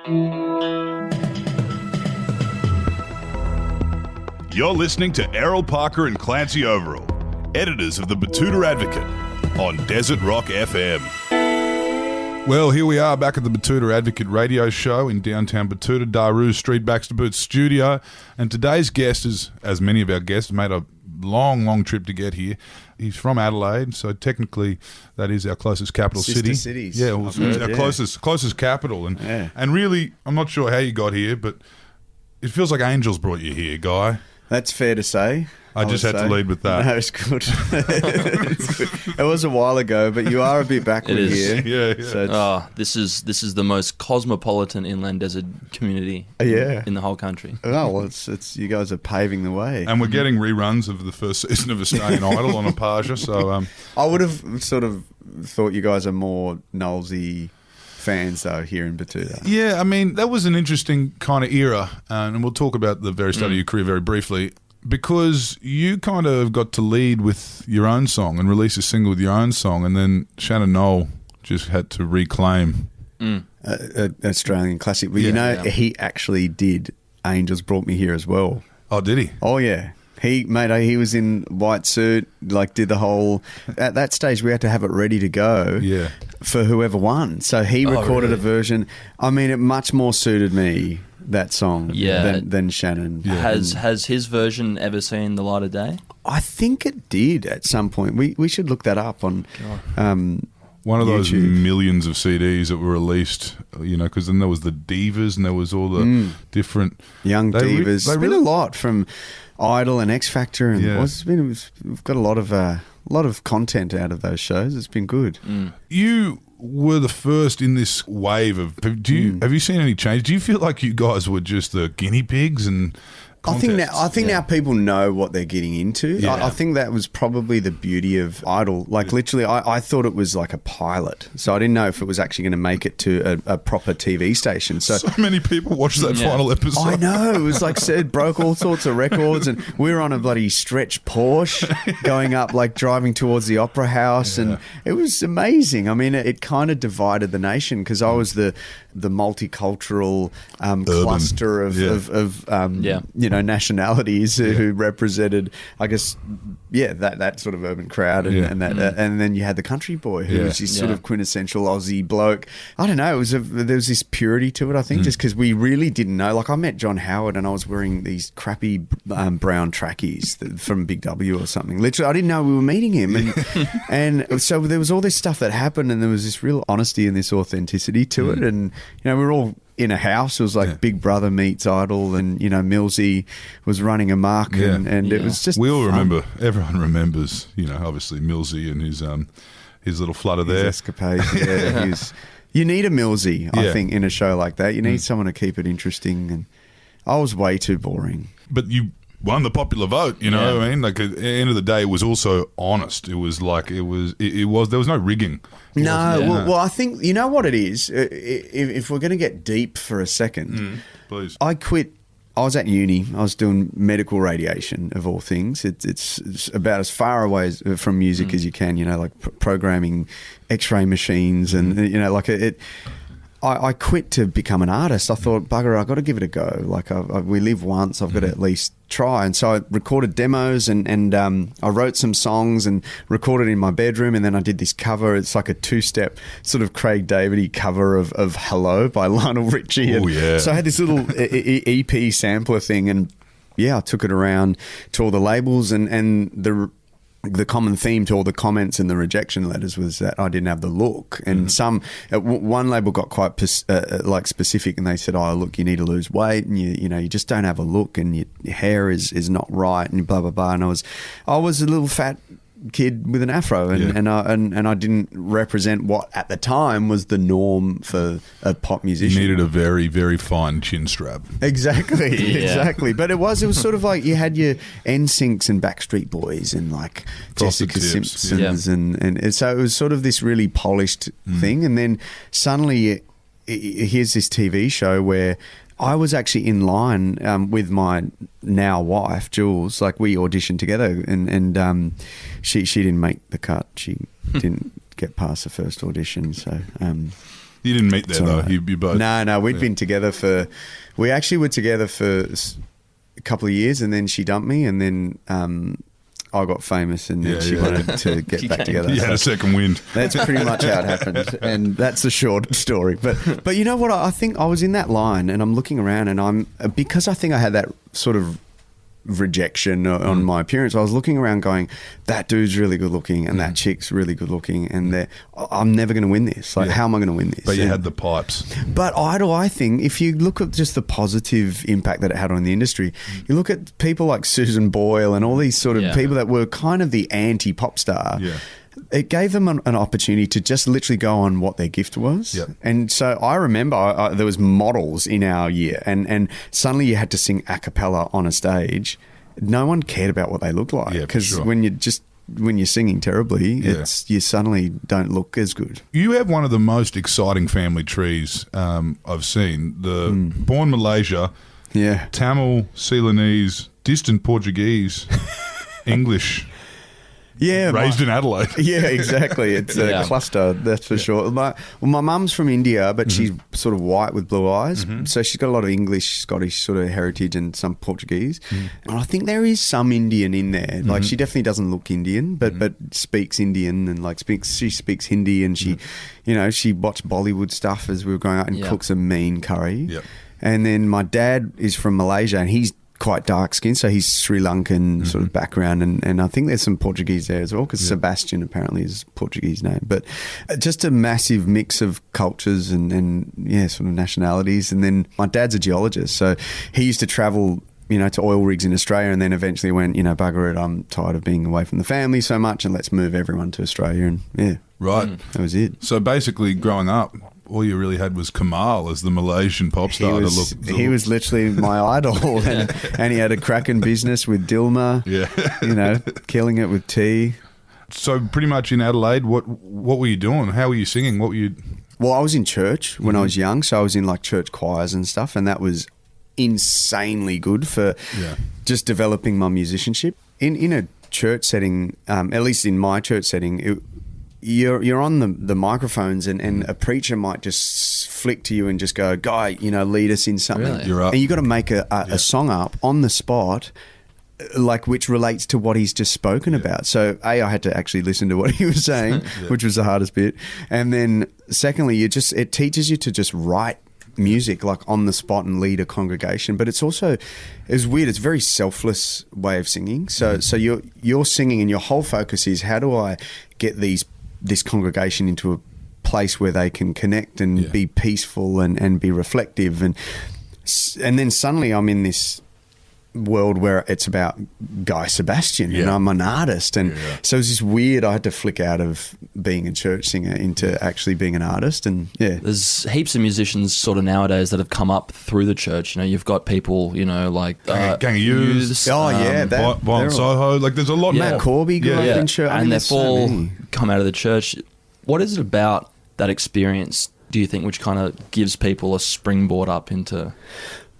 You're listening to Errol Parker and Clancy Overall, editors of the Batuta Advocate, on Desert Rock FM. Well, here we are back at the Batuta Advocate radio show in downtown Batuta, Daru Street, Baxter Boots studio. And today's guest is, as many of our guests, made a long trip to get here. He's from Adelaide, so technically that is our closest capital city. Sister cities. Yeah, well, it's our closest capital. And really, I'm not sure how you got here, but it feels like angels brought you here, Guy. That's fair to say. I just had to lead with that. No, it's good. It's good. It was a while ago, but you are a bit backward here. Yeah. So this is the most cosmopolitan inland desert community in the whole country. Oh, well, it's you guys are paving the way. And we're getting reruns of the first season of Australian Idol on Apasia, so... I would have sort of thought you guys are more Knowlesy fans, though, here in Batuta. Yeah, I mean, that was an interesting kind of era, and we'll talk about the very start of your career very briefly, because you kind of got to lead with your own song and release a single with your own song, and then Shannon Noll just had to reclaim Australian classic. But he actually did Angels Brought Me Here as well. Oh, did he? Oh, yeah. He was in white suit, did the whole... At that stage, we had to have it ready to go for whoever won. So he recorded a version. I mean, it much more suited me, that song, than Shannon. Yeah. Has his version ever seen the light of day? I think it did at some point. We should look that up on one of YouTube. Those millions of CDs that were released, because then there was the divas and there was all the different... Young divas. There's been a lot from... Idol and X Factor, and we've got a lot of content out of those shows. It's been good. You were the first in this wave of. Have you seen any change? Do you feel like you guys were just the guinea pigs and? I think now people know what they're getting into. Yeah. I think that was probably the beauty of Idol. Literally, I thought it was like a pilot. So I didn't know if it was actually going to make it to a proper TV station. So many people watched that final episode. I know. It was like it broke all sorts of records. And we were on a bloody stretch Porsche going up, driving towards the Opera House. And it was amazing. I mean, it kind of divided the nation because I was the multicultural cluster of nationalities who represented, I guess, that sort of urban crowd, and then you had the country boy who was this sort of quintessential Aussie bloke. I don't know. There was this purity to it. I think just because we really didn't know. Like I met John Howard and I was wearing these crappy brown trackies from Big W or something. Literally, I didn't know we were meeting him, and so there was all this stuff that happened, and there was this real honesty and this authenticity to it, and we were all in a house. It was like Big Brother meets Idol, and Millsy was running amok, and it was just we all remember. Everyone remembers, obviously Millsy and his little flutter there, escapades. You need a Millsy, I think, in a show like that. You need someone to keep it interesting, and I was way too boring. But you won the popular vote, what I mean? Like at the end of the day, it was also honest. It was like there was no rigging. Well, I think you know what it is. If we're going to get deep for a second, please. I quit. I was at uni. I was doing medical radiation, of all things. It's about as far away from music as you can. Programming X-ray machines, and I quit to become an artist. I thought, bugger, I've got to give it a go. We live once, I've got to at least try. And so I recorded demos and I wrote some songs and recorded in my bedroom, and then I did this cover. It's like a two-step sort of Craig David-y cover of Hello by Lionel Richie. So I had this little EP sampler thing, and I took it around to all the labels, and the common theme to all the comments and the rejection letters was that I didn't have the look. And one label got quite specific, and they said, "Oh, look, you need to lose weight, and you just don't have a look, and your hair is not right, and blah blah blah." And I was a little fat kid with an afro, and I didn't represent what at the time was the norm for a pop musician. You needed a very, very fine chin strap. Exactly. But it was sort of like you had your NSYNCs and Backstreet Boys and like Frosted Jessica Tips. Simpsons, and so it was sort of this really polished thing, and then suddenly here's this TV show where I was actually in line with my now wife, Jules. Like we auditioned together, and she didn't make the cut. She didn't get past the first audition. So you didn't meet there though. Right. You both. No, we'd been together we actually were together for a couple of years, and then she dumped me, and then I got famous, and then she wanted to get back together. You had a second wind. That's pretty much how it happened, and that's the short story. But you know what? I think I was in that line, and I'm looking around, and because I think I had that sort of rejection on my appearance, I was looking around going, that dude's really good looking, and that chick's really good looking, and I'm never going to win this. Like, how am I going to win this? But you had the pipes. But I think if you look at just the positive impact that it had on the industry, you look at people like Susan Boyle and all these sort of people that were kind of the anti-pop star. Yeah. It gave them an opportunity to just literally go on what their gift was. Yep. And so I remember there was models in our year, and suddenly you had to sing a cappella on a stage. No one cared about what they looked like, because when you're singing terribly, you suddenly don't look as good. You have one of the most exciting family trees I've seen. Born Malaysia, Tamil, Ceylonese, distant Portuguese, English. Yeah, raised in Adelaide. Yeah, exactly. It's a cluster, that's for sure. My mum's from India, but she's sort of white with blue eyes, so she's got a lot of English, Scottish sort of heritage and some Portuguese. And I think there is some Indian in there. Like, she definitely doesn't look Indian, but speaks Indian, and she speaks Hindi, and she watched Bollywood stuff as we were growing up, and cooks a mean curry. Yep. And then my dad is from Malaysia, and he's quite dark skinned, so he's Sri Lankan sort of background, and I think there's some Portuguese there as well, because Sebastian apparently is a Portuguese name. But just a massive mix of cultures and sort of nationalities. And then my dad's a geologist, so he used to travel to oil rigs in Australia, and then eventually went, bugger it, I'm tired of being away from the family so much, and let's move everyone to Australia. And that was it. So basically, growing up, all you really had was Kamal as the Malaysian pop star He was literally my idol, and he had a cracking business with Dilma. Killing it with tea. So pretty much in Adelaide, what were you doing? How were you singing? What were you? Well, I was in church when I was young, so I was in like church choirs and stuff, and that was insanely good for just developing my musicianship. In a church setting, at least in my church setting, you're on the microphones, and a preacher might just flick to you and just go, guy, lead us in something. Really? You're up. And you got to make a song up on the spot, like, which relates to what he's just spoken about. So I had to actually listen to what he was saying, which was the hardest bit. And then secondly, it teaches you to just write music like on the spot and lead a congregation. But it's weird, it's a very selfless way of singing. So you're singing, and your whole focus is, how do I get this congregation into a place where they can connect and be peaceful and be reflective, and then suddenly I'm in this world where it's about Guy Sebastian, and I'm an artist, and so it's just weird. I had to flick out of being a church singer into actually being an artist, and there's heaps of musicians sort of nowadays that have come up through the church. You've got people, like Gang of Youths, Violent Soho. Like, there's a lot. Matt Corby grew up in church, and they've all come out of the church. What is it about that experience, do you think, which kind of gives people a springboard up into?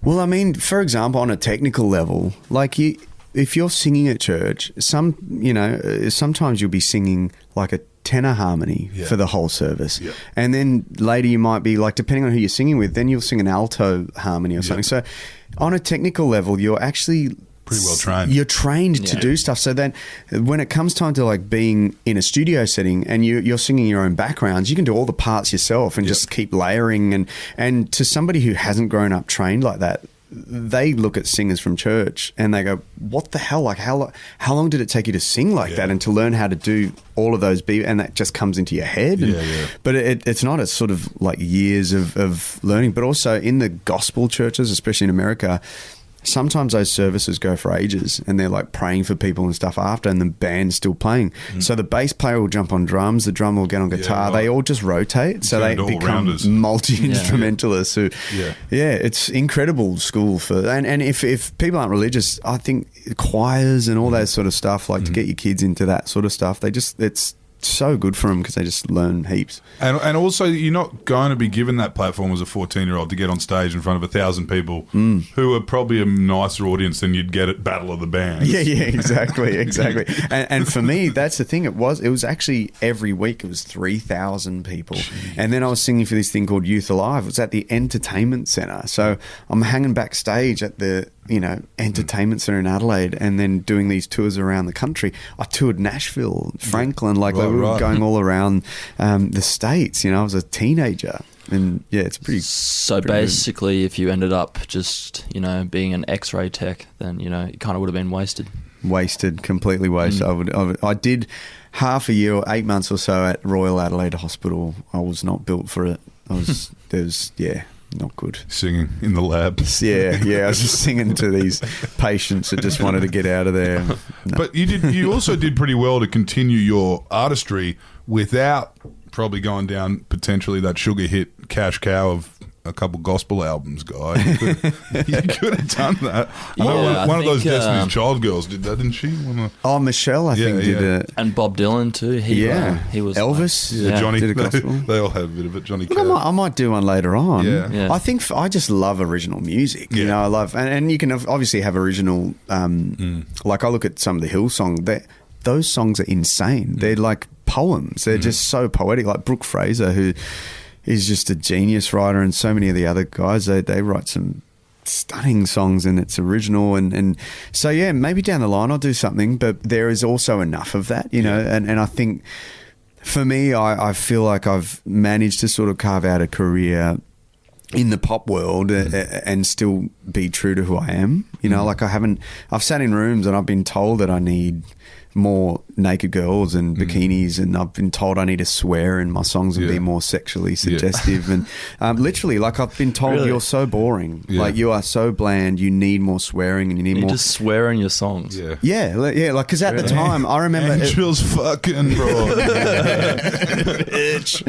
Well, I mean, for example, on a technical level, like, if you're singing at church, sometimes you'll be singing like a tenor harmony for the whole service. Yeah. And then later you might be, like, depending on who you're singing with, then you'll sing an alto harmony or something. So on a technical level, you're actually pretty well trained. You're trained to do stuff. So then when it comes time to, like, being in a studio setting and you're singing your own backgrounds, you can do all the parts yourself and just keep layering. And to somebody who hasn't grown up trained like that, they look at singers from church and they go, what the hell? Like, how long did it take you to sing like that and to learn how to do all of those beats? And that just comes into your head. But it's not a sort of like years of learning. But also in the gospel churches, especially in America, sometimes those services go for ages and they're like praying for people and stuff after, and the band's still playing. So the bass player will jump on drums, the drummer will get on guitar. They all just rotate. So they become multi-instrumentalists who, it's incredible school for, and if people aren't religious, I think choirs and all that sort of stuff, like to get your kids into that sort of stuff, so good for them because they just learn heaps. And also, you're not going to be given that platform as a 14-year-old to get on stage in front of 1,000 people who are probably a nicer audience than you'd get at Battle of the Bands. Yeah, exactly. And for me, that's the thing. It was actually every week it was 3,000 people. Jeez. And then I was singing for this thing called Youth Alive. It was at the Entertainment Centre. So I'm hanging backstage at the Entertainment Centre in Adelaide and then doing these tours around the country. I toured Nashville, Franklin, we were going all around the States. I was a teenager. And yeah, it's pretty. So pretty basically, if you ended up just being an X-ray tech, then it kind of would have been wasted. Completely wasted. I did half a year or 8 months or so at Royal Adelaide Hospital. I was not built for it. Not good. Singing in the lab. Yeah. I was just singing to these patients that just wanted to get out of there. No. But you also did pretty well to continue your artistry without probably going down potentially that sugar hit cash cow of a couple gospel albums, guy. You could have done that. Yeah, one of those Destiny's Child girls did that, didn't she? Michelle, I think, did it. And Bob Dylan too. He was Elvis. Johnny. Did a gospel. They all had a bit of it. Johnny. I might do one later on. Yeah. I think I just love original music. Yeah. I love, and you can obviously have original. Like I look at some of the Hillsong. Those songs are insane. They're like poems. They're just so poetic. Like Brooke Fraser, who is just a genius writer, and so many of the other guys, they write some stunning songs and it's original. And so, yeah, maybe down the line I'll do something, but there is also enough of that, and I think for me, I feel like I've managed to sort of carve out a career in the pop world and still be true to who I am. I've sat in rooms and I've been told that I need more naked girls and bikinis, and I've been told I need to swear in my songs and be more sexually suggestive. And literally, I've been told you're so boring. Yeah. You are so bland. You need more swearing and you need more. Just swear in your songs. Yeah. Because at the time, I remember Angels fucking bro. Bitch.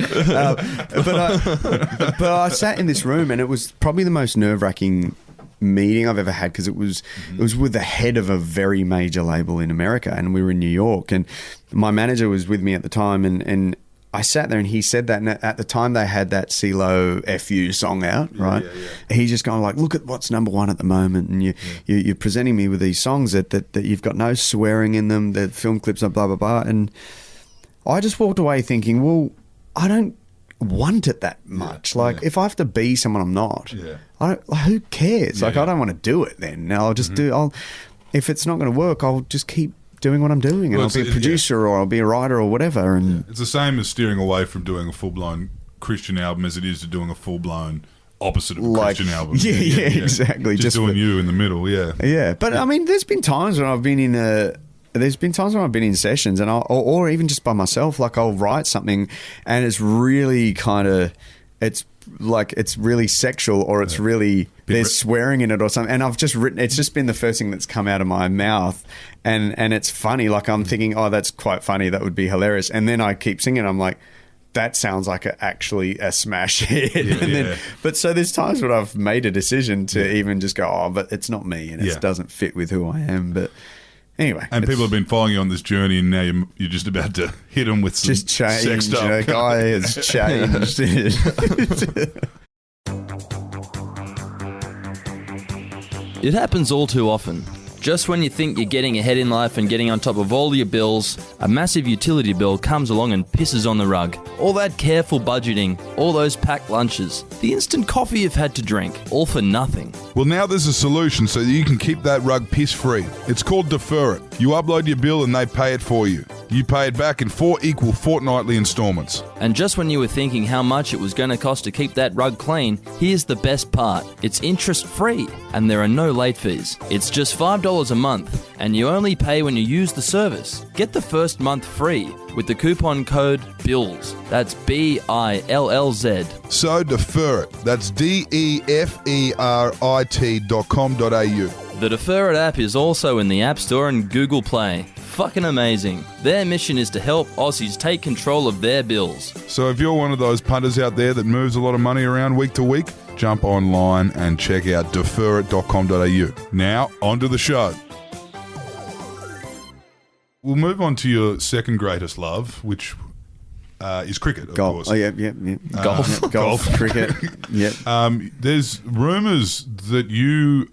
But I sat in this room and it was probably the most nerve-wracking meeting I've ever had, because it was with the head of a very major label in America, and we were in New York, and my manager was with me at the time, and I sat there and he said that, and at the time they had that CeeLo FU song out, right? He's just going look at what's number one at the moment, and you're presenting me with these songs that you've got no swearing in them, the film clips are blah blah blah, and I just walked away thinking, well, I don't want it that much. If I have to be someone I'm not, who cares? I don't want to do it then. I'll just if it's not going to work, I'll just keep doing what I'm doing, and I'll be a producer or I'll be a writer or whatever. And it's the same as steering away from doing a full-blown Christian album as it is to doing a full-blown opposite of a Christian album. Yeah, exactly. Just doing you in the middle, Yeah, but I mean, there's been times when I've been in sessions and or even just by myself, I'll write something and it's really kind of, it's really sexual, or it's really, there's swearing in it or something, and I've just written, it's just been the first thing that's come out of my mouth, and it's funny, I'm thinking, oh, that's quite funny, that would be hilarious, and then I keep singing, I'm like, that sounds like actually a smash hit. But so there's times when I've made a decision to even just go, oh, but it's not me, and it doesn't fit with who I am. But anyway, and people have been following you on this journey, and now you're just about to hit them with some just change. Sex stuff. Guy has changed. It happens all too often. Just when you think you're getting ahead in life and getting on top of all your bills, a massive utility bill comes along and pisses on the rug. All that careful budgeting, all those packed lunches, the instant coffee you've had to drink, all for nothing. Well, now there's a solution so that you can keep that rug piss-free. It's called Deferit. You upload your bill and they pay it for you. You pay it back in 4 equal fortnightly installments. And just when you were thinking how much it was going to cost to keep that rug clean, here's the best part. It's interest-free, and there are no late fees. It's just $5 a month, and you only pay when you use the service. Get the first month free with the coupon code BILLS. That's BILLZ. So Deferit. That's DEFERIT.com.au. The Deferit app is also in the App Store and Google Play. Fucking amazing. Their mission is to help Aussies take control of their bills. So if you're one of those punters out there that moves a lot of money around week to week, jump online and check out deferit.com.au. Now, on to the show. we'll move on to your second greatest love, which is cricket, of Golf. course. Oh, yeah. Golf. Yeah, golf, cricket. Yep. There's rumours that you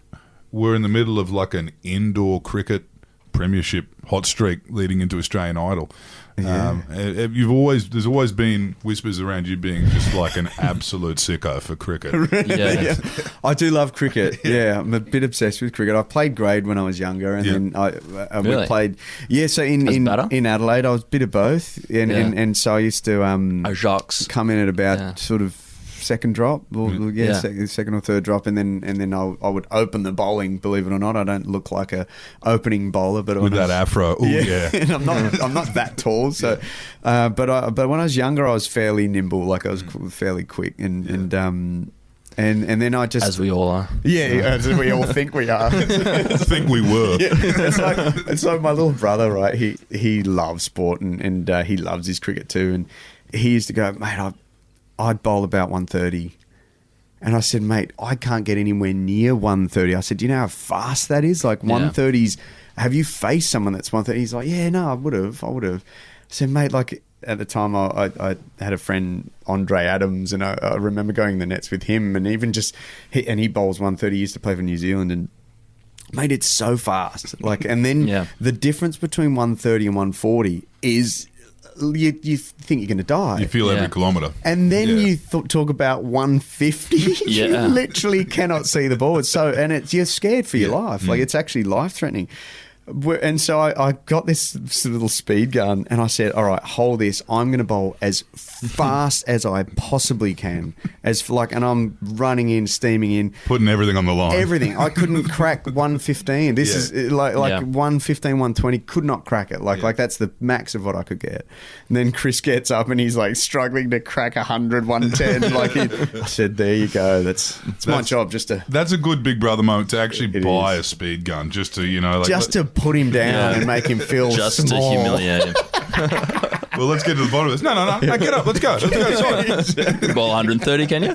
were in the middle of like an indoor cricket premiership hot streak leading into Australian Idol. Yeah. There's always been whispers around you being just like an absolute sicko for cricket. Yeah. I do love cricket. Yeah, I'm a bit obsessed with cricket. I played grade when I was younger, and then we Really? played. Yeah, so in Adelaide, I was a bit of both, and so I used to Jacques. come in at about sort of second drop, second or third drop, and then I would open the bowling. Believe it or not, I don't look like a opening bowler, but With that afro, ooh, yeah. and I'm not that tall. So, but when I was younger, I was fairly nimble. Like I was fairly quick, and then I just, As we all are. as we all think we are. I think we were. Yeah, it's like my little brother, right? He loves sport and he loves his cricket too, and he used to go, mate, I'd bowl about 130. And I said, mate, I can't get anywhere near 130. I said, do you know how fast that is? Like 130's, have you faced someone that's 130? He's like, yeah, no, I would have. I said, mate, like at the time I had a friend, Andre Adams, and I remember going in the nets with him, and even just, he bowls 130. He used to play for New Zealand, and mate, it's so fast. Like, and then the difference between 130 and 140 is, you think you're going to die. You feel every kilometre. And then you talk about 150. You literally cannot see the ball. You're scared for your life. Like, it's actually life-threatening. And so I got this little speed gun, and I said, all right, hold this. I'm going to bowl as fast as I possibly can. And I'm running in, steaming in. Putting everything on the line. Everything. I couldn't crack 115. This is like 115, 120, could not crack it. Like that's the max of what I could get. And then Chris gets up and he's like struggling to crack 100, 110. I said, there you go. That's my job. That's a good Big Brother moment to actually buy a speed gun, just to, put him down and make him feel just small. to humiliate him. Well, let's get to the bottom of this. No, get up. Let's go. Ball 130, can you?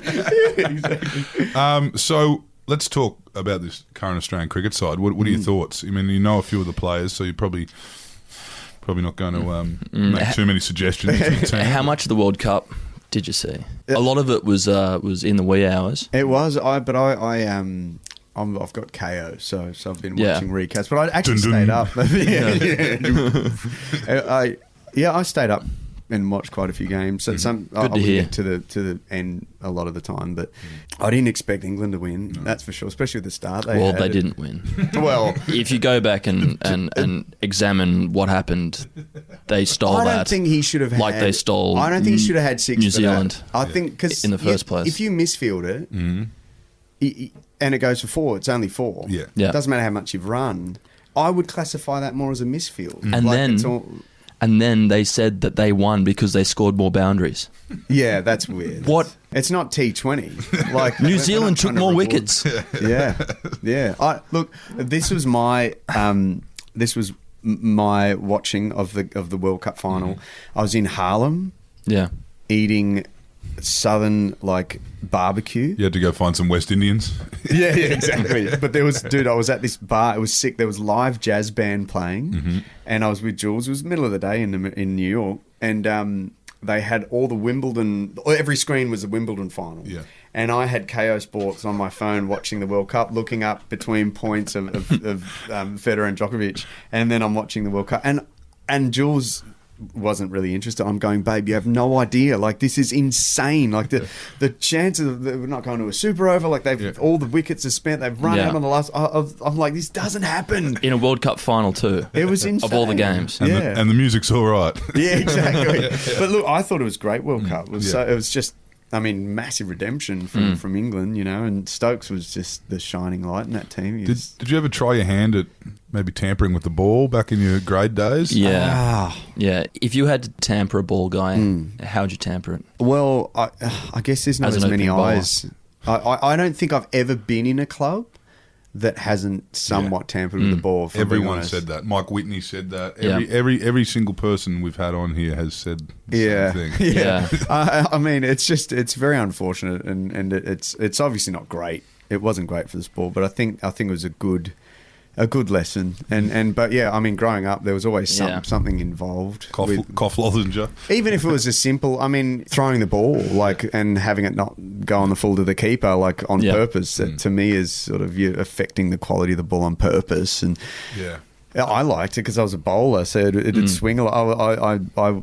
Exactly. So let's talk about this current Australian cricket side. What are your thoughts? I mean, you know a few of the players, so you're probably not going to make too many suggestions to the team. How much of the World Cup did you see? A lot of it was in the wee hours. It was. I've got KO, so I've been watching recasts. But I actually stayed up. I stayed up and watched quite a few games. So I would get to the end a lot of the time, but I didn't expect England to win. That's for sure, especially at the start. They didn't win. Well, if you go back and examine what happened, they stole that. I don't think he should have had. Like they stole. I don't think he should have had 6 New Zealand. I think because in the first place, if you misfield it. And it goes for 4, it's only 4. Yeah. It doesn't matter how much you've run. I would classify that more as a misfield. And then they said that they won because they scored more boundaries. Yeah, that's weird. What? It's not T20. Like New Zealand took more wickets. Yeah. Look, this was my watching of the World Cup final. I was in Harlem. Yeah. Eating southern barbecue. You had to go find some West Indians. Yeah, exactly. But I was at this bar. It was sick. There was live jazz band playing, and I was with Jules. It was the middle of the day in New York, and they had all the Wimbledon. Every screen was the Wimbledon final. Yeah. And I had KO Sports on my phone watching the World Cup, looking up between points of Federer and Djokovic, and then I'm watching the World Cup, and Jules wasn't really interested. I'm going, babe, you have no idea. Like, this is insane. Like, the chances of we're not going to a super over. Like, all the wickets are spent. They've run out on the last. I'm like, this doesn't happen in a World Cup final too. It was insane of all the games. And the music's all right. Yeah, exactly. But look, I thought it was a great World Cup. It was just. I mean, massive redemption from England, and Stokes was just the shining light in that team. Did you ever try your hand at maybe tampering with the ball back in your grade days? Yeah. Yeah. If you had to tamper a ball guy, how would you tamper it? Well, I guess there's not as many eyes. I don't think I've ever been in a club that hasn't somewhat tampered with the ball. Everyone said that. Mike Whitney said that. Every single person we've had on here has said the same thing. Yeah. I mean, it's very unfortunate, and it's obviously not great. It wasn't great for the sport, but I think it was a good a good lesson. But yeah, I mean, growing up, there was always something involved. Cough lozenge. Even if it was as simple, I mean, throwing the ball, and having it not go on the full to the keeper, on purpose, that to me is sort of you affecting the quality of the ball on purpose. And I liked it because I was a bowler, so it'd swing a lot. I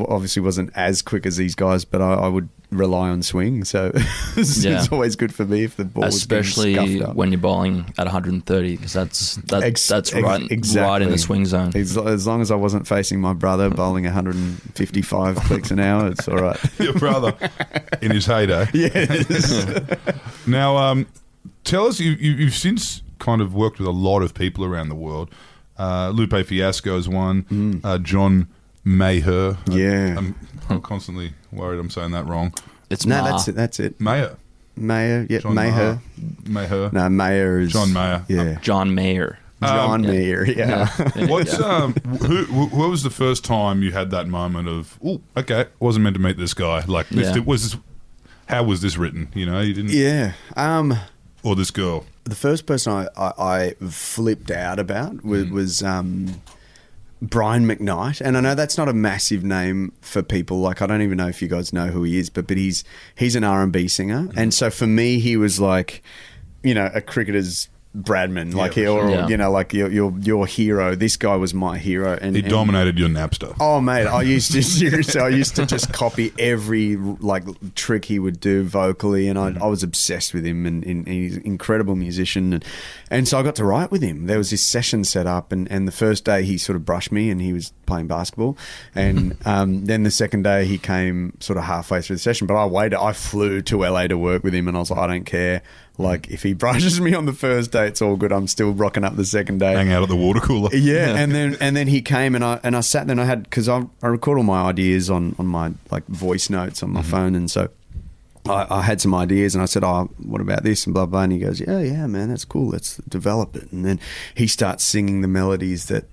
obviously wasn't as quick as these guys, but I would rely on swing, so it's always good for me if the ball especially was being scuffed up. When you're bowling at 130, because that's right in the swing zone. As long as I wasn't facing my brother bowling 155 clicks an hour, it's all right. Your brother in his heyday. Yes. Now, tell us, you've since kind of worked with a lot of people around the world. Lupe Fiasco's one. John Maher. Yeah. I'm constantly worried I'm saying that wrong. That's it. Maher. Yeah, John Maher. Maher. No, Maher is John Maher. Yeah. John Mayer. Mayer, yeah. What's what was the first time you had that moment of, oh, okay, wasn't meant to meet this guy? Like, how was this written? You didn't. Yeah. Or this girl. The first person I flipped out about was Brian McKnight, and I know that's not a massive name for people. I don't even know if you guys know who he is, but he's an R&B singer, and so for me, he was like, a cricketer's Bradman, your hero. This guy was my hero, and he dominated your Napster. Oh mate, I used to just copy every trick he would do vocally, and I was obsessed with him, and he's an incredible musician, and so I got to write with him. There was this session set up, and the first day he sort of brushed me, and he was playing basketball, and then the second day he came sort of halfway through the session, but I flew to LA to work with him, and I was like, I don't care. If he brushes me on the first day, it's all good. I'm still rocking up the second day. Hang out at the water cooler. Yeah, and then he came and I sat there and I had, because I record all my ideas on my voice notes on my phone, and so I had some ideas and I said, oh, what about this and blah blah, and he goes, yeah man, that's cool, let's develop it. And then he starts singing the melodies that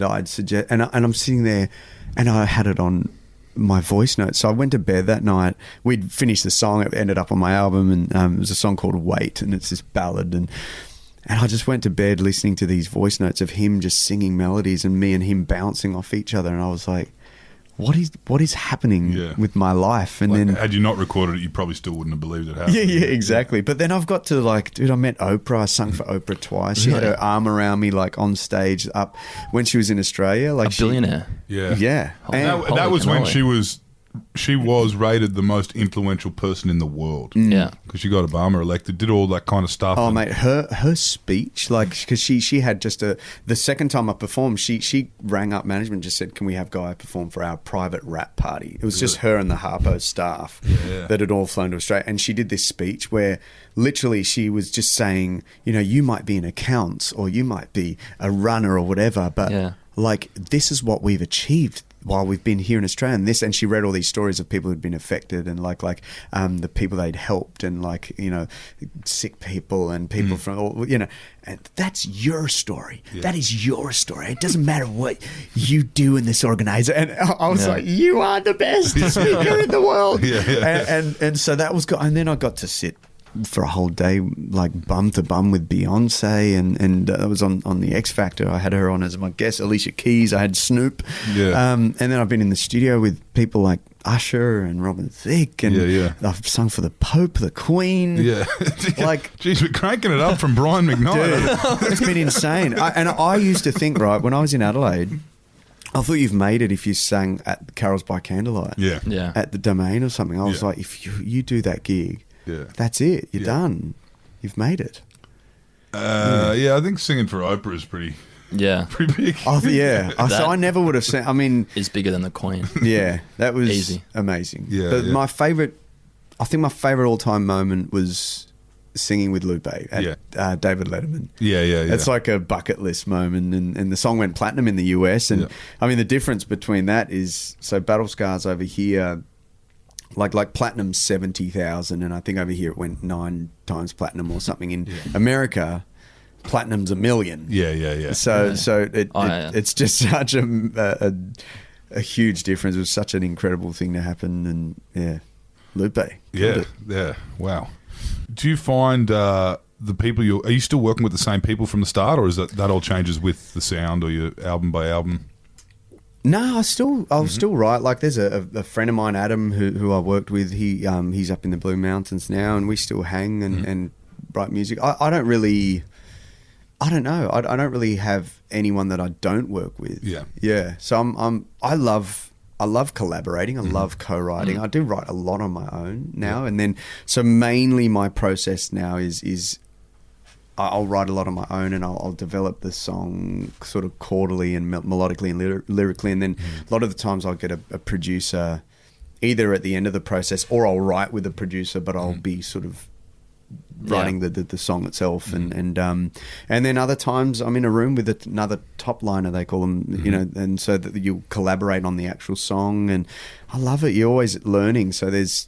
I'd suggest, and I'm sitting there and I had it on my voice notes. So I went to bed that night. We'd finished the song. It ended up on my album, and it was a song called Wait, and it's this ballad. And I just went to bed listening to these voice notes of him just singing melodies and me and him bouncing off each other. And I was like, what is happening with my life? And then had you not recorded it, you probably still wouldn't have believed it happened. Yeah, exactly. But then I've got to dude, I met Oprah. I sung for Oprah twice. She had her arm around me on stage up when she was in Australia. A billionaire. Yeah. Yeah. And that was when she was rated the most influential person in the world. Yeah. Because she got Obama elected, did all that kind of stuff. Oh, mate, her speech, because she had just the second time I performed, she rang up management and just said, can we have Guy perform for our private rap party? It was just her and the Harpo staff that had all flown to Australia. And she did this speech where literally she was just saying, you might be in accounts or you might be a runner or whatever, but this is what we've achieved while we've been here in Australia, and she read all these stories of people who'd been affected, and the people they'd helped, and sick people and people from all, and that's your story. Yeah. That is your story. It doesn't matter what you do in this organizer. And I was like, you are the best speaker in the world. And so that was good. And then I got to sit for a whole day, bum to bum with Beyonce, and I was on the X Factor. I had her on as my guest. Alicia Keys. I had Snoop. And then I've been in the studio with people like Usher and Robin Thicke, and I've sung for the Pope, the Queen. Yeah, geez, we're cranking it up from Brian McKnight. Dude, it's been insane. I used to think, right, when I was in Adelaide, I thought you've made it if you sang at Carols by Candlelight. Yeah. At the Domain or something. I was like, if you do that gig. Yeah. That's it. You're done. You've made it. I think singing for Oprah is pretty big. Oh, yeah. So I never would have sang. I mean, it's bigger than the Queen. Yeah, that was easy, amazing. Yeah. But my favorite all-time moment was singing with Lupe at David Letterman. Yeah. It's like a bucket list moment, and the song went platinum in the US. And I mean, the difference between that is, so Battle Scars over here, like platinum 70,000, and I think over here it went 9 times platinum or something. In America, platinum's 1 million. Yeah. So it's just such a huge difference. It was such an incredible thing to happen, and Lupe. Yeah. Wow. Do you find the people are you still working with the same people from the start, or is that all changes with the sound or your album by album? No, I'll still write. Like, there's a friend of mine, Adam, who I worked with. He's up in the Blue Mountains now, and we still hang and write music. I don't really, I don't know. I don't really have anyone that I don't work with. Yeah. So I love collaborating. I love co-writing. I do write a lot on my own now, and then so mainly my process now is I'll write a lot on my own, and I'll develop the song sort of chordally and melodically and lyrically, and then a lot of the times I'll get a producer either at the end of the process, or I'll write with a producer, but I'll be sort of writing the song itself, and then other times I'm in a room with another top liner, they call them, you know, and so that you collaborate on the actual song, and I love it. You're always learning. So there's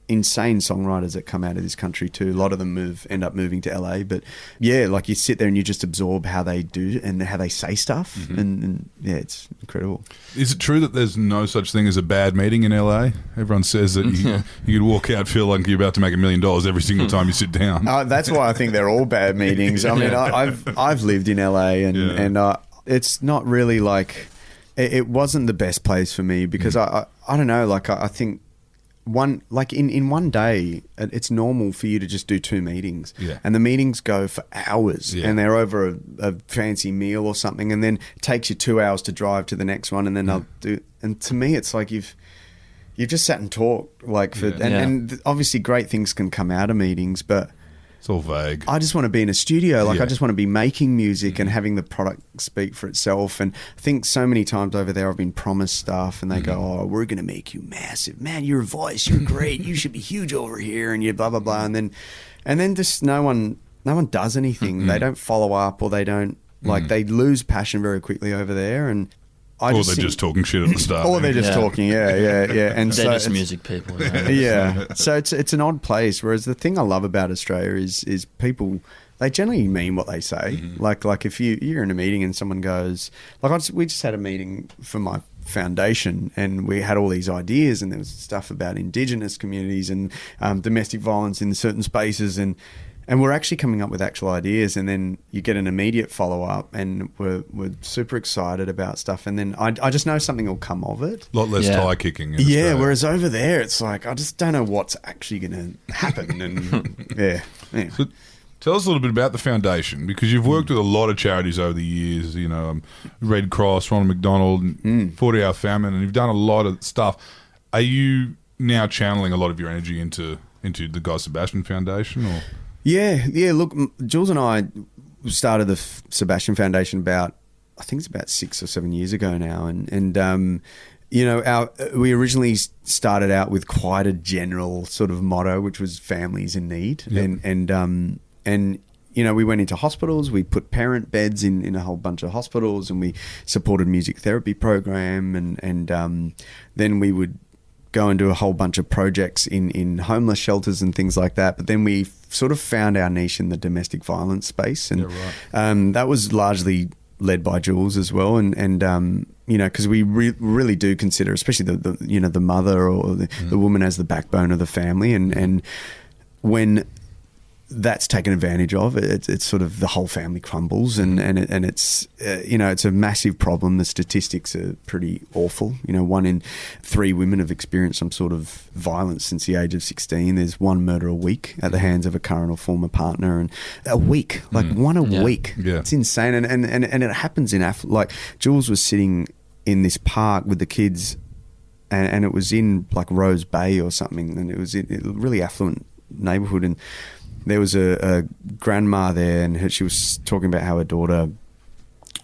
insane songwriters that come out of this country too. A lot of them end up moving to LA, but yeah, like you sit there and you just absorb how they do and how they say stuff, and yeah, it's incredible. Is it true that there's no such thing as a bad meeting in LA? Everyone says that you could walk out, feel like you're about to make $1 million every single time you sit down. That's why I think they're all bad meetings. I mean, I've lived in LA, and it's not really like, it wasn't the best place for me, because I don't know, like I think in one day, it's normal for you to just do 2 meetings, and the meetings go for hours, and they're over a fancy meal or something, and then it takes you 2 hours to drive to the next one, and then they'll do. And to me, it's like you've just sat and talked, like and obviously great things can come out of meetings, but it's all vague. I just want to be in a studio. Like, I just want to be making music and having the product speak for itself. And I think so many times over there I've been promised stuff, and they go, "Oh, we're going to make you massive. Man, your voice, you're great. You should be huge over here," and you blah, blah, blah. And then just no one does anything. They don't follow up, or they don't, like, they lose passion very quickly over there. And they're just talking shit at the start. Or they're just talking, yeah. And they're just music people. Yeah. So it's an odd place. Whereas the thing I love about Australia is people, they generally mean what they say. Like if you're in a meeting and someone goes, like we just had a meeting for my foundation, and we had all these ideas, and there was stuff about Indigenous communities and domestic violence in certain spaces, and we're actually coming up with actual ideas, and then you get an immediate follow-up, and we're super excited about stuff, and then I just know something will come of it. A lot less tie kicking. Yeah, whereas over there, it's like, I just don't know what's actually going to happen. And yeah. So tell us a little bit about the foundation, because you've worked with a lot of charities over the years, you know, Red Cross, Ronald McDonald, 40 Hour Famine, and you've done a lot of stuff. Are you now channeling a lot of your energy into the Guy Sebastian Foundation, or...? Yeah. Look, Jules and I started the Sebastian Foundation I think it's about 6 or 7 years ago now, and you know, we originally started out with quite a general sort of motto, which was families in need, and you know, we went into hospitals, we put parent beds in a whole bunch of hospitals, and we supported music therapy program, and then we would go and do a whole bunch of projects in homeless shelters and things like that. But then we sort of found our niche in the domestic violence space, and that was largely led by Jules as well. And you know, because we really do consider, especially the mother or the woman, as the backbone of the family, and when that's taken advantage of, it's sort of the whole family crumbles, and it's you know, it's a massive problem. The statistics are pretty awful. You know, 1 in 3 women have experienced some sort of violence since the age of 16. There's 1 murder a week at the hands of a current or former partner, and a week, like 1 a week. Yeah. It's insane, and it happens in like Jules was sitting in this park with the kids, and it was in like Rose Bay or something, and it was in a really affluent neighborhood, and there was a grandma there, and she was talking about how her daughter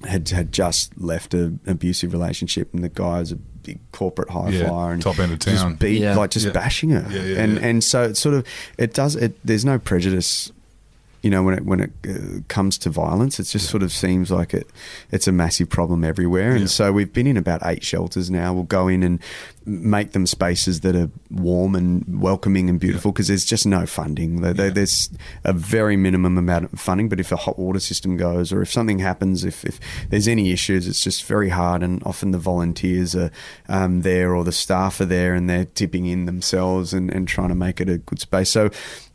had just left an abusive relationship, and the guy was a big corporate high flyer, and top end of town, just bashing her. And so it sort of there's no prejudice, you know, when it comes to violence. It just sort of seems like it's a massive problem everywhere. And so we've been in about 8 shelters now. We'll go in, make them spaces that are warm and welcoming and beautiful, because there's just no funding. There's a very minimum amount of funding, but if a hot water system goes, or if something happens, if there's any issues, it's just very hard, and often the volunteers are there, or the staff are there, and they're tipping in themselves and trying to make it a good space. So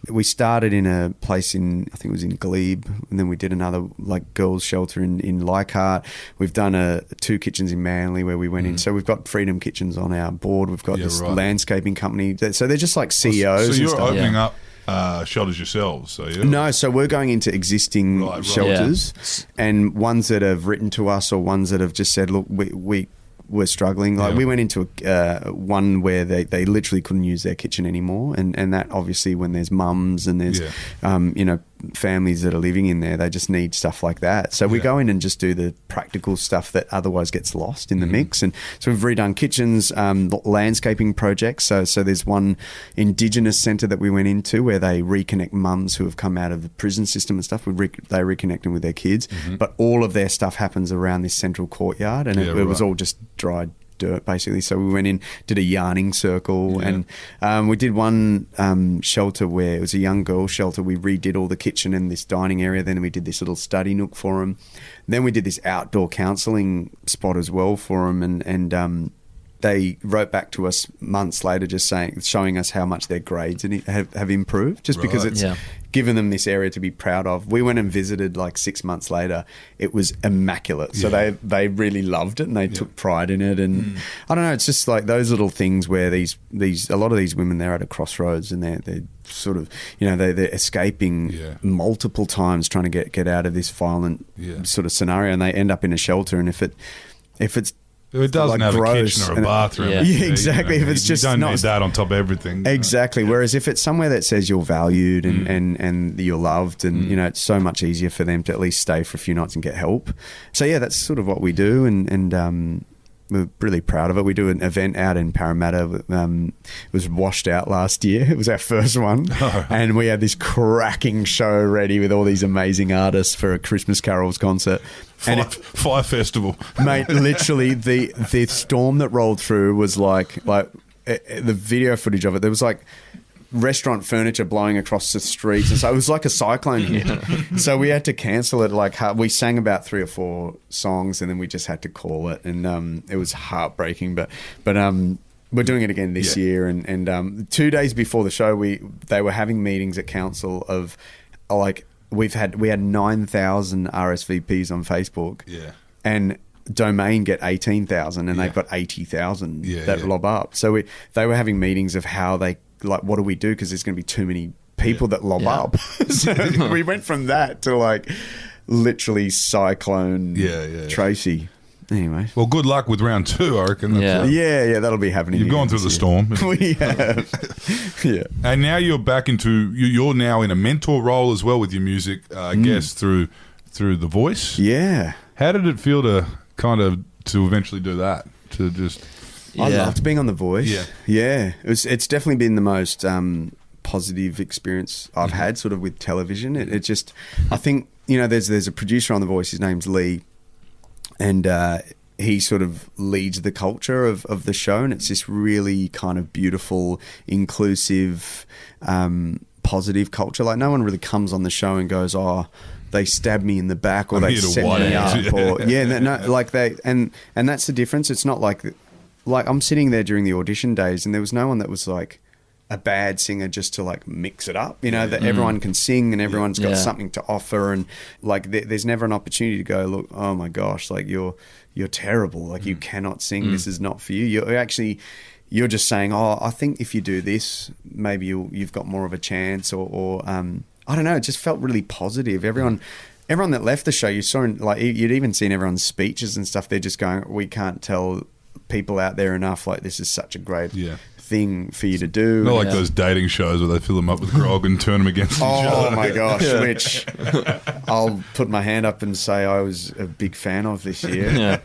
we started in a place I think it was in Glebe, and then we did another like girls' shelter in Leichhardt. We've done 2 kitchens in Manly where we went in. So we've got Freedom Kitchens on our board. We've got this landscaping company. So they're just like CEOs. So you're and stuff. opening up shelters yourselves? So No, so we're going into existing shelters, and ones that have written to us, or ones that have just said, look, we're struggling. Like we went into one where they literally couldn't use their kitchen anymore, and that obviously when there's mums and there's families that are living in there, they just need stuff like that. So we go in and just do the practical stuff that otherwise gets lost in the mix. And so we've redone kitchens, landscaping projects. So there's one Indigenous centre that we went into where they reconnect mums who have come out of the prison system and stuff. They reconnect them with their kids, but all of their stuff happens around this central courtyard, and it was all just dried dirt basically. So we went in, did a yarning circle, and we did one shelter where it was a young girl shelter. We redid all the kitchen and this dining area. Then we did this little study nook for them. Then we did this outdoor counselling spot as well for them, and they wrote back to us months later just showing us how much their grades have improved, just because it's given them this area to be proud of. We went and visited like 6 months later. It was immaculate. So they really loved it, and they took pride in it. And I don't know, it's just like those little things where a lot of these women, they're at a crossroads, and they're sort of, they're escaping multiple times trying to get out of this violent sort of scenario, and they end up in a shelter. And if it's it doesn't have a kitchen or a bathroom. Yeah, exactly. If it's just you don't not need that on top of everything. Exactly. Whereas if it's somewhere that says you're valued and you're loved, and it's so much easier for them to at least stay for a few nights and get help. So that's sort of what we do, and we're really proud of it. We do an event out in Parramatta. It was washed out last year. It was our first one. And we had this cracking show ready with all these amazing artists for a Christmas Carols concert. Fire festival. Mate, literally the storm that rolled through was like the video footage of it. There was like restaurant furniture blowing across the streets, and so it was like a cyclone here. So we had to cancel it. Like we sang about 3 or 4 songs, and then we just had to call it, and it was heartbreaking. But we're doing it again this year, and 2 days before the show, they were having meetings at council of like we had 9,000 RSVPs on Facebook, and Domain get 18,000, and they've got 80,000 that lob up. So they were having meetings of how they, like, what do we do, because there's going to be too many people that lob up. So we went from that to like literally cyclone Tracy. Anyway, well, good luck with round 2, I reckon. That'll be happening. You've gone through the storm. We have. And now you're back you're now in a mentor role as well with your music, I guess, through The Voice. Yeah. How did it feel to eventually do that? To just... I loved being on The Voice. Yeah. It's definitely been the most positive experience I've had sort of with television. It just, I think, there's a producer on The Voice, his name's Lee, and he sort of leads the culture of the show, and it's this really kind of beautiful, inclusive, positive culture. Like, no one really comes on the show and goes, they stabbed me in the back, or they set me up, or and that's the difference. It's not like I'm sitting there during the audition days, and there was no one that was like a bad singer just to like mix it up, that everyone can sing and everyone's got something to offer, and like there's never an opportunity to go, look, oh my gosh, like you're terrible, like you cannot sing, this is not for you. You're just saying, I think if you do this, maybe you've got more of a chance, or I don't know, it just felt really positive. Everyone that left the show, you saw, like, you'd even seen everyone's speeches and stuff, they're just going, we can't tell people out there enough, like, this is such a great thing for you to do. Not like those dating shows where they fill them up with grog and turn them against each other. Oh my gosh, which I'll put my hand up and say I was a big fan of this year.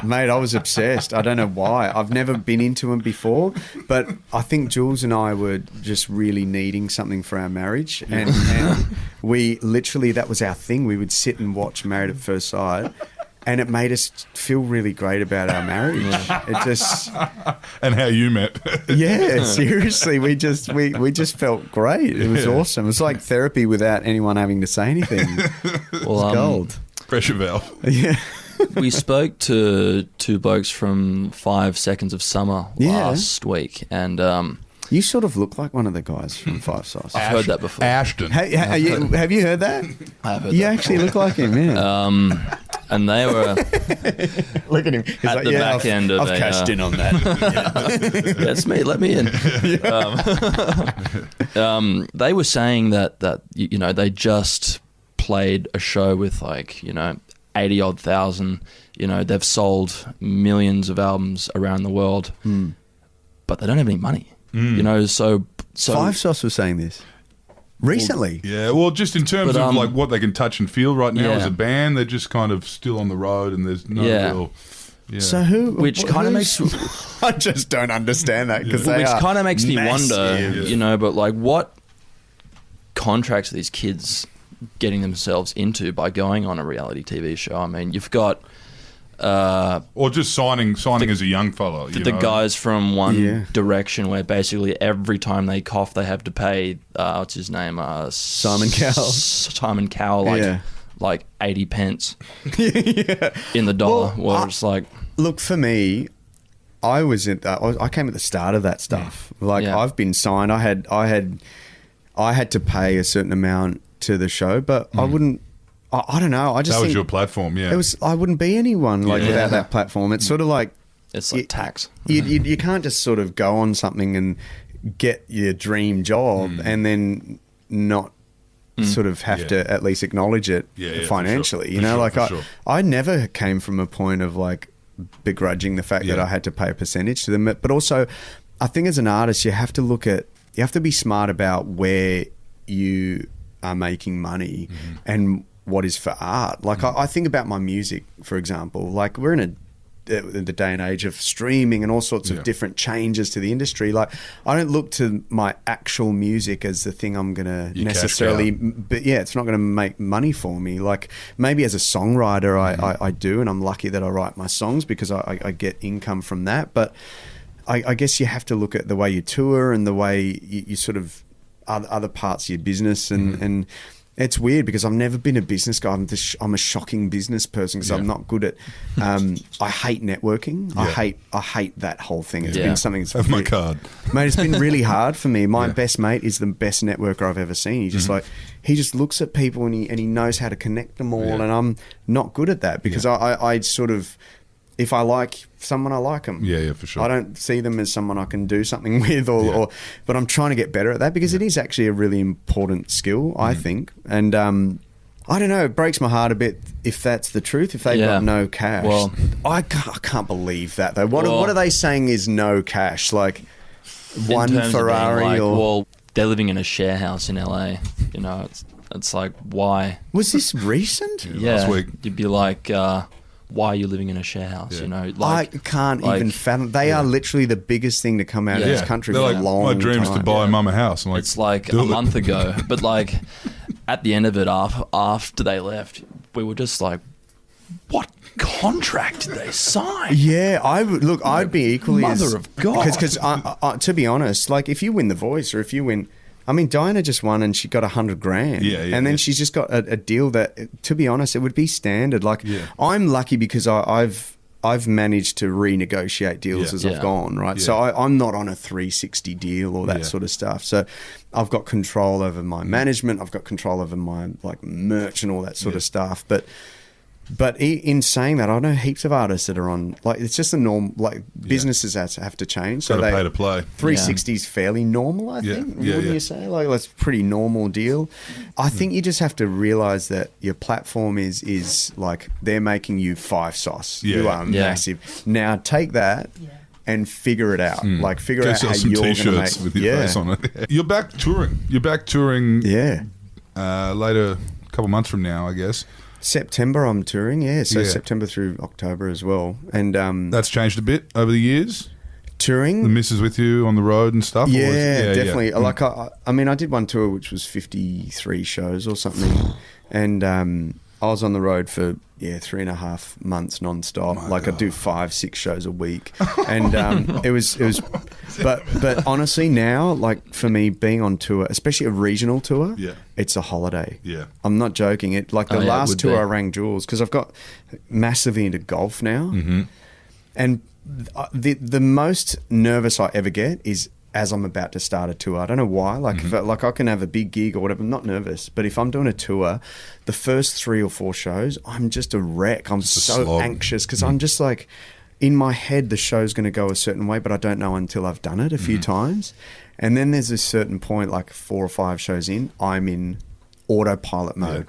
Mate, I was obsessed. I don't know why. I've never been into them before, but I think Jules and I were just really needing something for our marriage, and we literally, that was our thing. We would sit and watch Married at First Sight, and it made us feel really great about our marriage. It just And how you met. seriously, we just felt great. It was awesome. It was like therapy without anyone having to say anything. Well, Gold. Pressure valve. Yeah. we spoke to two blokes from 5 Seconds of Summer last week, and You sort of look like one of the guys from Five Sauce. I've heard that before. Ashton. Have you heard that? I have heard You that actually look like him, yeah. And they were Look at him. He's at the back end of I've cashed in on that. That's me. Let me in. They were saying that they just played a show with 80 odd thousand. They've sold millions of albums around the world, but they don't have any money. So Five Sauce was saying this recently. Yeah, well, just in terms of what they can touch and feel right now as a band, they're just kind of still on the road, and there's no real. Yeah. So who? Which kind of makes I just don't understand that because which kind of makes me massive. wonder, but what contracts are these kids getting themselves into by going on a reality TV show? I mean, you've got. Or just signing as a young fella. The guys from One Direction, where basically every time they cough, they have to pay what's his name, Simon Cowell, like 80 pence in the dollar. It's like, look, for me, I came at the start of that stuff. I've been signed. I had to pay a certain amount to the show, but I wouldn't. I don't know. I just that was think your platform, yeah. It was. I wouldn't be anyone without that platform. It's sort of like it's like tax. You can't just sort of go on something and get your dream job and then not sort of have to at least acknowledge it financially. I never came from a point of begrudging the fact that I had to pay a percentage to them, but also I think as an artist you have to be smart about where you are making money and what is for art. I think about my music, for example. We're in the day and age of streaming and all sorts of different changes to the industry. I don't look to my actual music as the thing I'm going to necessarily... But it's not going to make money for me. Maybe as a songwriter, I do, and I'm lucky that I write my songs because I get income from that. But I guess you have to look at the way you tour and the way you sort of... other parts of your business and it's weird because I've never been a business guy. I'm a shocking business person because I'm not good at. I hate networking. I hate that whole thing. It's been something. Have my card, mate. It's been really hard for me. My best mate is the best networker I've ever seen. He just he just looks at people and he knows how to connect them all. And I'm not good at that because I sort of. If I like someone, I like them. Yeah, for sure. I don't see them as someone I can do something with, but I'm trying to get better at that because it is actually a really important skill, I think. And I don't know, it breaks my heart a bit if that's the truth. If they've got no cash, I can't believe that though. What are they saying is no cash? One Ferrari or they're living in a share house in LA. It's like, why? Was this recent? Last week. You'd be like. Why are you living in a share house? I can't even fathom. They are literally the biggest thing to come out of this country for a long time. My dream is to buy Mum a house. It's like a month ago, but at the end of it, after they left, we were just like, what contract did they sign? Yeah, I'd be equally Mother of God. Because to be honest, if you win The Voice or if you win... I mean, Diana just won and she got $100,000. And then she's just got a deal that, to be honest, it would be standard. I'm lucky because I've managed to renegotiate deals as I've gone, right? So I'm not on a 360 deal or that sort of stuff. So I've got control over my management. I've got control over my merch and all that sort of stuff. But in saying that, I know heaps of artists that are on it's just the norm. Businesses have to change. So got to pay to play. 360 is fairly normal, I think. Wouldn't you say? That's a pretty normal deal. I think you just have to realize that your platform is they're making you Five Sauce. You are massive. Now take that. And figure it out. Figure out how you're going to make... with your face on it. You're back touring. Yeah. Later, a couple months from now, I guess. September I'm touring, September through October as well. And that's changed a bit over the years? Touring? The missus with you on the road and stuff? Yeah, definitely. I mean, I did one tour which was 53 shows or something. And I was on the road for 3.5 months nonstop. I do 5-6 shows a week, and it was. But honestly, now, like for me, being on tour, especially a regional tour, it's a holiday. Yeah, I'm not joking. It like the last tour I rang Jules because I've got massively into golf now, and the most nervous I ever get is as I'm about to start a tour. I don't know why. Like, I can have a big gig or whatever. I'm not nervous. But if I'm doing a tour, the first 3 or 4 shows, I'm just a wreck. I'm so anxious because I'm just like, in my head, the show's going to go a certain way, but I don't know until I've done it a few times. And then there's a certain point, like 4 or 5 shows in, I'm in autopilot mode.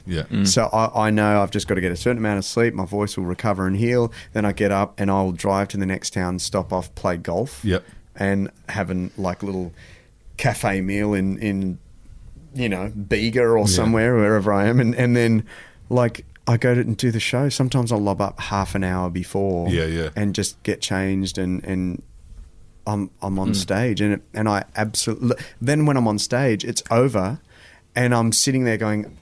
So I know I've just got to get a certain amount of sleep. My voice will recover and heal. Then I get up and I'll drive to the next town, stop off, play golf. And having like little cafe meal in Bega or somewhere, wherever I am. And then like I go to do the show. Sometimes I'll lob up half an hour before and just get changed and I'm on stage. And I absolutely, then when I'm on stage, it's over and I'm sitting there going,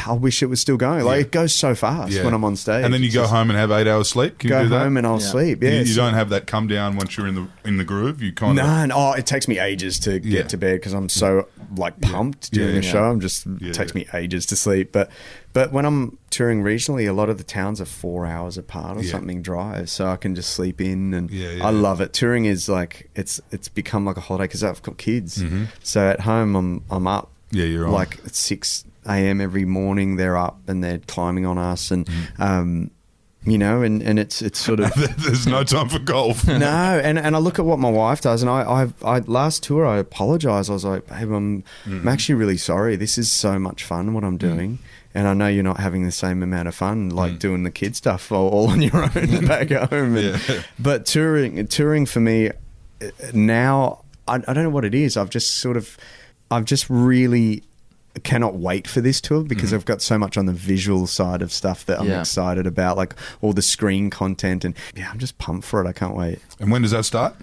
I wish it was still going. Like it goes so fast when I'm on stage. And then you go home and have 8 hours sleep. Can you do that? Go home and I'll sleep. Yeah, you don't have that come down once you're in the groove. You kind of no. It takes me ages to get to bed because I'm so like pumped during the show. It takes me ages to sleep. But when I'm touring regionally, a lot of the towns are 4 hours apart or something drive, so I can just sleep in. And I love it. Touring is like it's become like a holiday because I've got kids. So at home I'm up. Yeah, you're on. Like at 6 a.m. every morning. They're up and they're climbing on us, and and it's sort of there's no time for golf. No, and I look at what my wife does, and I last tour I apologized. I was like, babe, I'm actually really sorry. This is so much fun what I'm doing. And I know you're not having the same amount of fun, like doing the kid stuff all on your own back home. But touring for me now, I don't know what it is. I've just really cannot wait for this tour because I've got so much on the visual side of stuff that I'm excited about, like all the screen content, and I'm just pumped for it. I can't wait. And when does that start?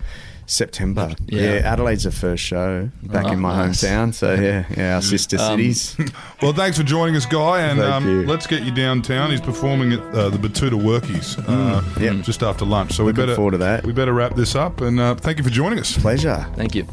September. Adelaide's the first show back in my hometown. So our sister cities. Well, thanks for joining us, Guy, and let's get you downtown. He's performing at the Batuta Workies just after lunch. So Looking forward to that. We better wrap this up, and thank you for joining us. Pleasure. Thank you.